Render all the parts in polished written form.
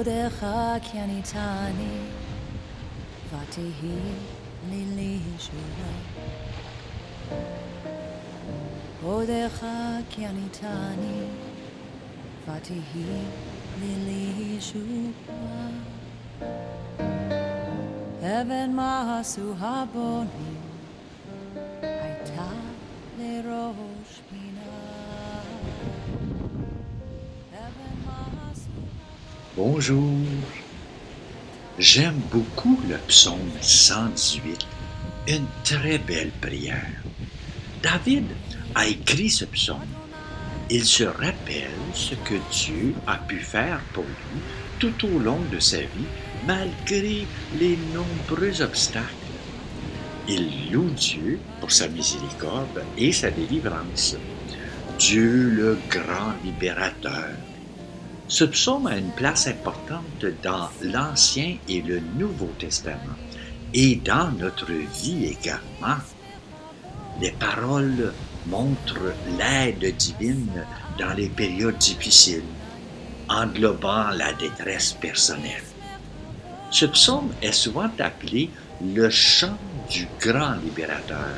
Odecha kianitani Vatihi lili shura Odecha kianitani Vatihi lili shura Heaven mahasu haboni Aita le rosh pina Heaven mahasu Bonjour. J'aime beaucoup le psaume 118, une très belle prière. David a écrit ce psaume. Il se rappelle ce que Dieu a pu faire pour lui tout au long de sa vie, malgré les nombreux obstacles. Il loue Dieu pour sa miséricorde et sa délivrance. Dieu le grand libérateur. Ce psaume a une place importante dans l'Ancien et le Nouveau Testament et dans notre vie également. Les paroles montrent l'aide divine dans les périodes difficiles, englobant la détresse personnelle. Ce psaume est souvent appelé le chant du grand libérateur,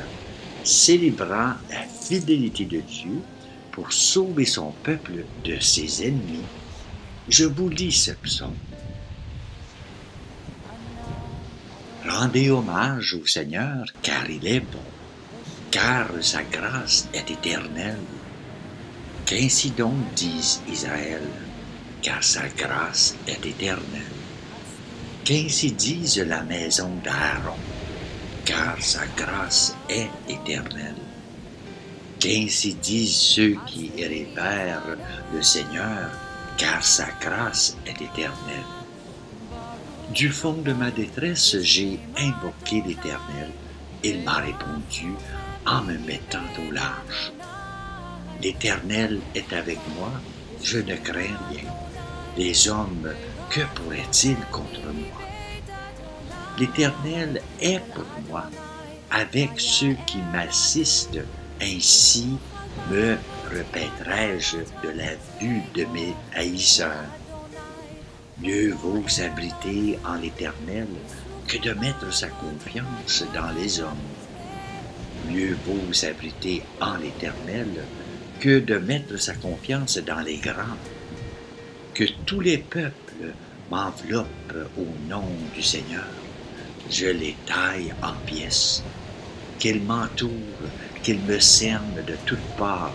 célébrant la fidélité de Dieu pour sauver son peuple de ses ennemis. Je vous lis ce psaume. Rendez hommage au Seigneur, car il est bon, car sa grâce est éternelle. Qu'ainsi donc dise Israël, car sa grâce est éternelle. Qu'ainsi dise la maison d'Aaron, car sa grâce est éternelle. Qu'ainsi disent ceux qui révèrent le Seigneur, car sa grâce est éternelle. Du fond de ma détresse, j'ai invoqué l'Éternel. Il m'a répondu en me mettant au large. L'Éternel est avec moi, je ne crains rien. Les hommes, que pourraient-ils contre moi? L'Éternel est pour moi, avec ceux qui m'assistent, ainsi me repaîtrai-je de la vue de mes haïsseurs. Mieux vaut s'abriter en l'Éternel que de mettre sa confiance dans les hommes. Mieux vaut s'abriter en l'Éternel que de mettre sa confiance dans les grands. Que tous les peuples m'enveloppent au nom du Seigneur. Je les taille en pièces. Qu'ils m'entourent, qu'ils me cernent de toutes parts.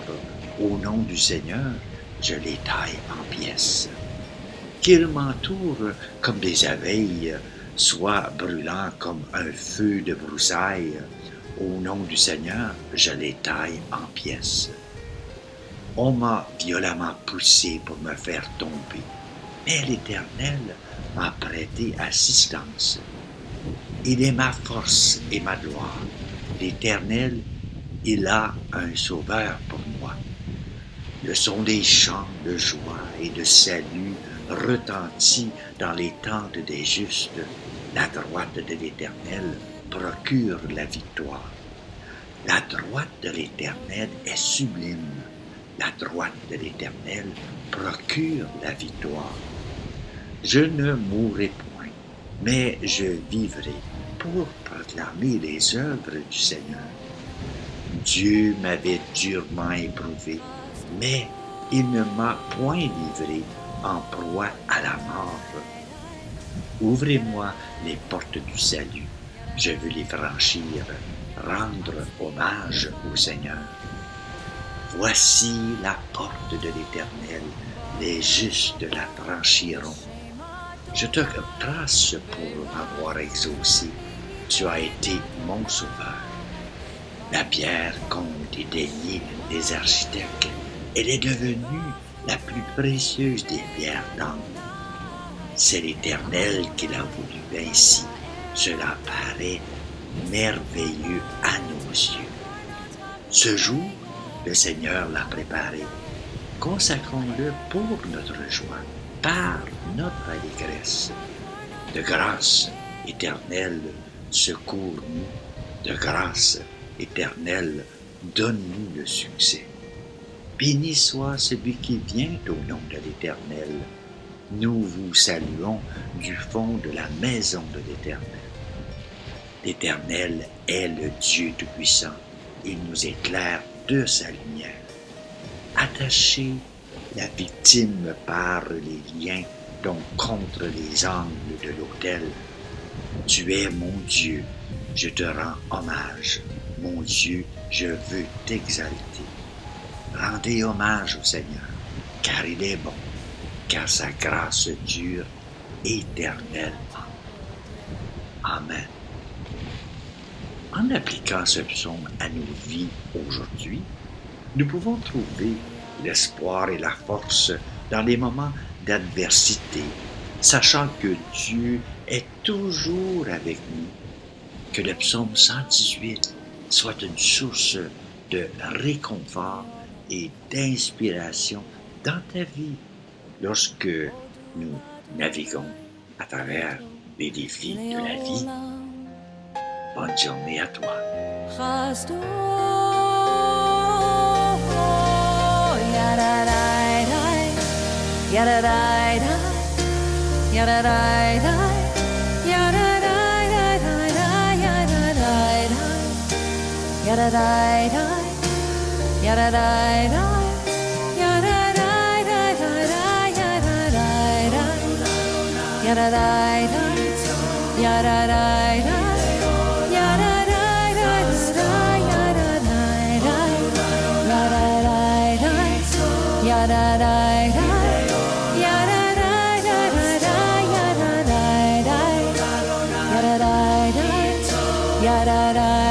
Au nom du Seigneur, je les taille en pièces. Qu'ils m'entourent comme des abeilles, soit brûlant comme un feu de broussailles. Au nom du Seigneur, je les taille en pièces. On m'a violemment poussé pour me faire tomber, mais l'Éternel m'a prêté assistance. Il est ma force et ma gloire. L'Éternel, il a un sauveur pour moi. Le son des chants de joie et de salut retentit dans les tentes des justes. La droite de l'Éternel procure la victoire. La droite de l'Éternel est sublime. La droite de l'Éternel procure la victoire. Je ne mourrai point, mais je vivrai pour proclamer les œuvres du Seigneur. Dieu m'avait durement éprouvé, mais il ne m'a point livré en proie à la mort. Ouvrez-moi les portes du salut, je veux les franchir, rendre hommage au Seigneur. Voici la porte de l'Éternel, les justes la franchiront. Je te grâce pour m'avoir exaucé, tu as été mon sauveur. La pierre qu'ont dédaignée les architectes, elle est devenue la plus précieuse des pierres d'angle. C'est l'Éternel qui l'a voulu ainsi. Cela paraît merveilleux à nos yeux. Ce jour, le Seigneur l'a préparé. Consacrons-le pour notre joie, par notre allégresse. De grâce, Éternel, secours-nous. De grâce, Éternel, donne-nous le succès. Béni soit celui qui vient au nom de l'Éternel. Nous vous saluons du fond de la maison de l'Éternel. L'Éternel est le Dieu Tout-Puissant. Il nous éclaire de sa lumière. Attachez la victime par les liens, donc contre les angles de l'autel. Tu es mon Dieu, je te rends hommage. Mon Dieu, je veux t'exalter. Rendez hommage au Seigneur, car il est bon, car sa grâce dure éternellement. Amen. En appliquant ce psaume à nos vies aujourd'hui, nous pouvons trouver l'espoir et la force dans les moments d'adversité, sachant que Dieu est toujours avec nous, que le psaume 118 soit une source de réconfort et d'inspiration dans ta vie lorsque nous naviguons à travers les défis de la vie. Bonne journée à toi. חסדו ידעי ידעי ידעי yada